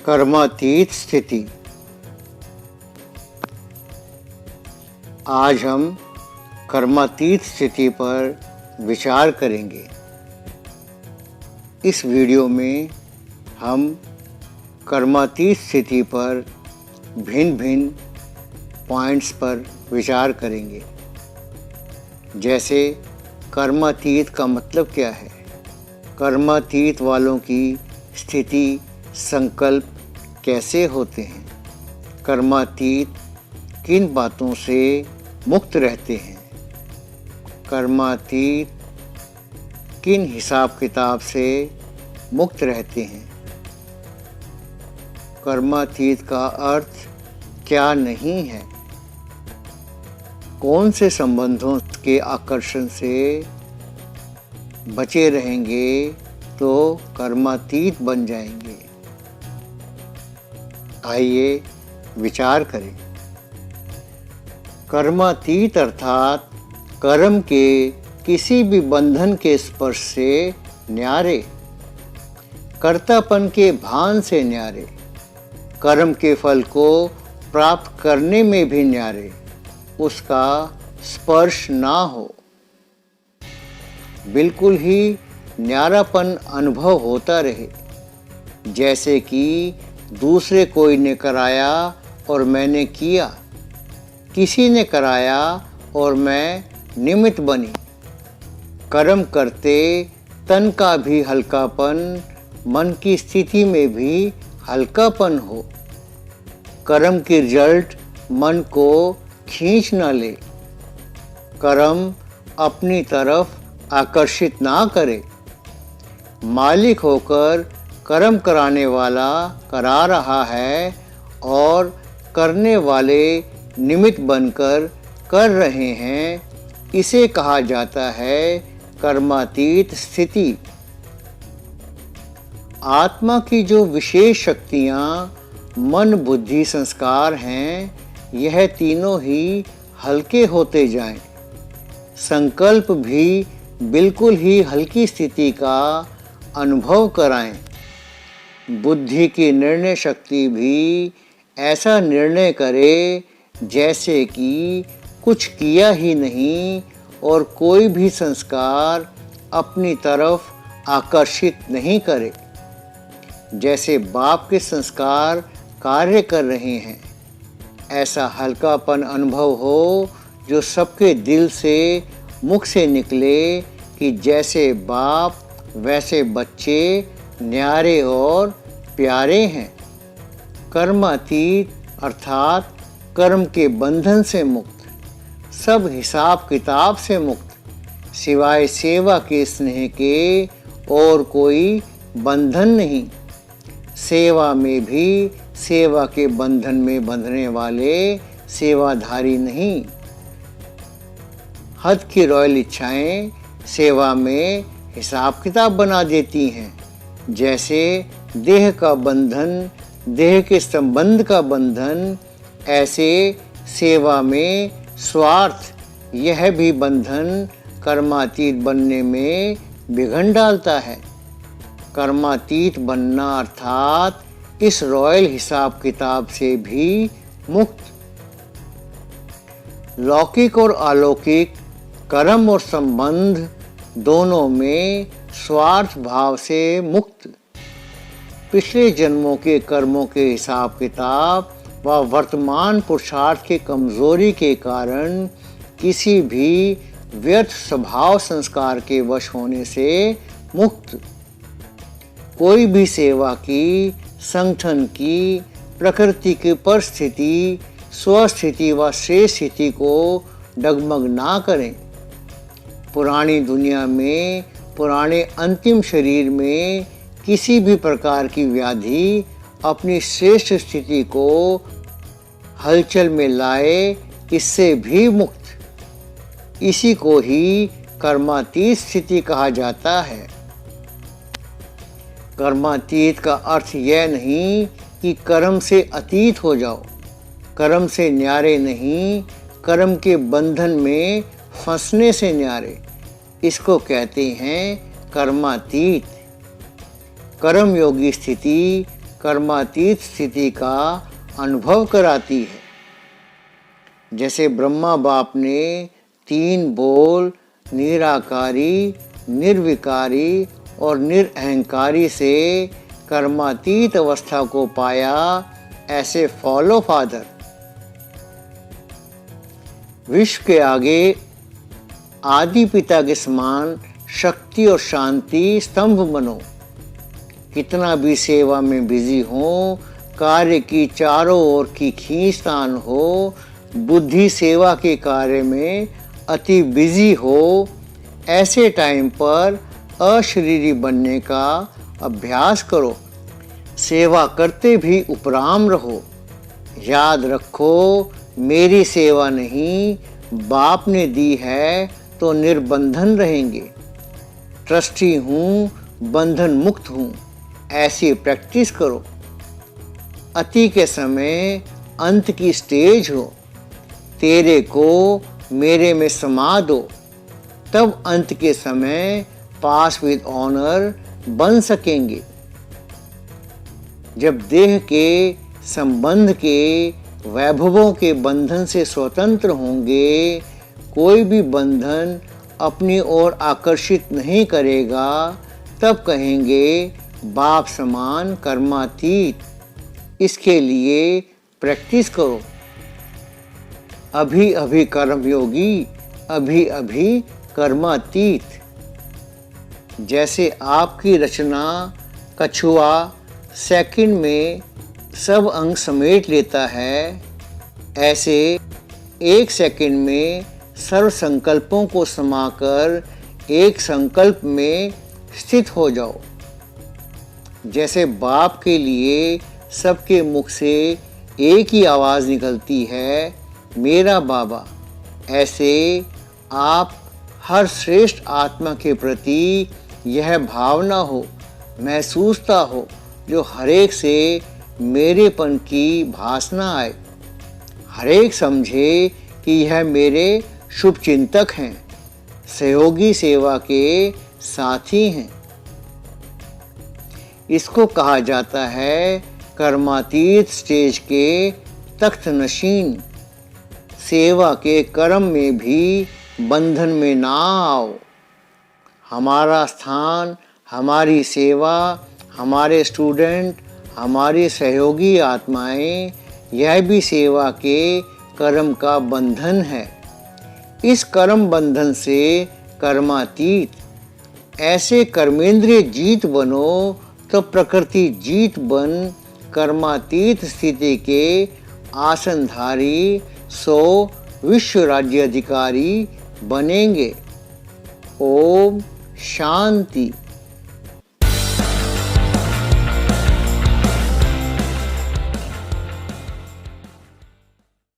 कर्मातीत स्थिति। आज हम कर्मातीत स्थिति पर विचार करेंगे। इस वीडियो में हम कर्मातीत स्थिति पर भिन्न भिन्न पॉइंट्स पर विचार करेंगे। जैसे कर्मातीत का मतलब क्या है, कर्मातीत वालों की स्थिति संकल्प कैसे होते हैं, कर्मातीत किन बातों से मुक्त रहते हैं, कर्मातीत किन हिसाब किताब से मुक्त रहते हैं, कर्मातीत का अर्थ क्या नहीं है, कौन से संबंधों के आकर्षण से बचे रहेंगे तो कर्मातीत बन जाएंगे। आइए विचार करें। कर्मातीत अर्थात कर्म के किसी भी बंधन के स्पर्श से न्यारे, कर्तापन के भान से न्यारे, कर्म के फल को प्राप्त करने में भी न्यारे, उसका स्पर्श ना हो। बिल्कुल ही न्यारापन अनुभव होता रहे, जैसे कि दूसरे कोई ने कराया और मैंने किया, किसी ने कराया और मैं निमित्त बनी। कर्म करते तन का भी हल्कापन, मन की स्थिति में भी हल्कापन हो। कर्म की रिजल्ट मन को खींच न ले, कर्म अपनी तरफ आकर्षित ना करे। मालिक होकर कर्म कराने वाला करा रहा है और करने वाले निमित्त बनकर कर रहे हैं, इसे कहा जाता है कर्मातीत स्थिति। आत्मा की जो विशेष शक्तियाँ मन, बुद्धि, संस्कार हैं, यह तीनों ही हल्के होते जाएं। संकल्प भी बिल्कुल ही हल्की स्थिति का अनुभव कराएं। बुद्धि की निर्णय शक्ति भी ऐसा निर्णय करे जैसे कि कुछ किया ही नहीं और कोई भी संस्कार अपनी तरफ आकर्षित नहीं करे। जैसे बाप के संस्कार कार्य कर रहे हैं, ऐसा हल्कापन अनुभव हो जो सबके दिल से, मुख से निकले कि जैसे बाप वैसे बच्चे न्यारे और प्यारे हैं। कर्मातीत अर्थात कर्म के बंधन से मुक्त, सब हिसाब किताब से मुक्त, सिवाय सेवा के स्नेह के और कोई बंधन नहीं। सेवा में भी सेवा के बंधन में बंधने वाले सेवाधारी नहीं। हद की रॉयल इच्छाएं सेवा में हिसाब किताब बना देती हैं। जैसे देह का बंधन, देह के संबंध का बंधन, ऐसे सेवा में स्वार्थ, यह भी बंधन कर्मातीत बनने में विघन डालता है। कर्मातीत बनना अर्थात इस रॉयल हिसाब किताब से भी मुक्त। लौकिक और अलौकिक कर्म और संबंध दोनों में स्वार्थ भाव से मुक्त। पिछले जन्मों के कर्मों के हिसाब किताब व वर्तमान पुरुषार्थ के कमजोरी के कारण किसी भी व्यर्थ स्वभाव संस्कार के वश होने से मुक्त। कोई भी सेवा की, संगठन की, प्रकृति की परिस्थिति, स्वस्थिति व श्रेष्ठ स्थिति को डगमग ना करें। पुरानी दुनिया में, पुराने अंतिम शरीर में किसी भी प्रकार की व्याधि अपनी श्रेष्ठ स्थिति को हलचल में लाए, इससे भी मुक्त। इसी को ही कर्मातीत स्थिति कहा जाता है। कर्मातीत का अर्थ यह नहीं कि कर्म से अतीत हो जाओ, कर्म से न्यारे नहीं, कर्म के बंधन में फंसने से न्यारे। इसको कहते हैं कर्मातीत। कर्मयोगी स्थिति कर्मातीत स्थिति का अनुभव कराती है। जैसे ब्रह्मा बाप ने 3 बोल निराकारी, निर्विकारी और निरअहंकारी से कर्मातीत अवस्था को पाया, ऐसे फॉलो फादर विश्व के आगे आदि पिता के समान शक्ति और शांति स्तंभ बनो। कितना भी सेवा में बिजी हो, कार्य की चारों ओर की खींचतान हो, बुद्धि सेवा के कार्य में अति बिजी हो, ऐसे टाइम पर अशरीरी बनने का अभ्यास करो। सेवा करते भी उपराम रहो। याद रखो, मेरी सेवा नहीं, बाप ने दी है तो निर्बंधन रहेंगे। ट्रस्टी हूँ, बंधन मुक्त हूँ, ऐसी प्रैक्टिस करो। अति के समय अंत की स्टेज हो, तेरे को मेरे में समा दो, तब अंत के समय पास विद ऑनर बन सकेंगे। जब देह के संबंध के वैभवों के बंधन से स्वतंत्र होंगे, कोई भी बंधन अपनी ओर आकर्षित नहीं करेगा, तब कहेंगे बाप समान कर्मातीत। इसके लिए प्रैक्टिस करो। अभी अभी कर्मयोगी, अभी अभी कर्मातीत। जैसे आपकी रचना कछुआ सेकंड में सब अंग समेट लेता है, ऐसे 1 सेकंड में सर्व संकल्पों को समाकर एक संकल्प में स्थित हो जाओ। जैसे बाप के लिए सबके मुख से एक ही आवाज़ निकलती है, मेरा बाबा, ऐसे आप हर श्रेष्ठ आत्मा के प्रति यह भावना हो, महसूसता हो, जो हरेक से मेरेपन की भासना आए। हरेक समझे कि यह मेरे शुभ चिंतक हैं, सहयोगी सेवा के साथी हैं। इसको कहा जाता है कर्मातीत स्टेज के तख्त नशीन। सेवा के कर्म में भी बंधन में ना आओ। हमारा स्थान, हमारी सेवा, हमारे स्टूडेंट, हमारी सहयोगी आत्माएं, यह भी सेवा के कर्म का बंधन है। इस कर्म बंधन से कर्मातीत ऐसे कर्मेंद्रिय जीत बनो, तो प्रकृति जीत बन कर्मातीत स्थिति के आसनधारी 100 विश्व राज्य अधिकारी बनेंगे। ओम शांति।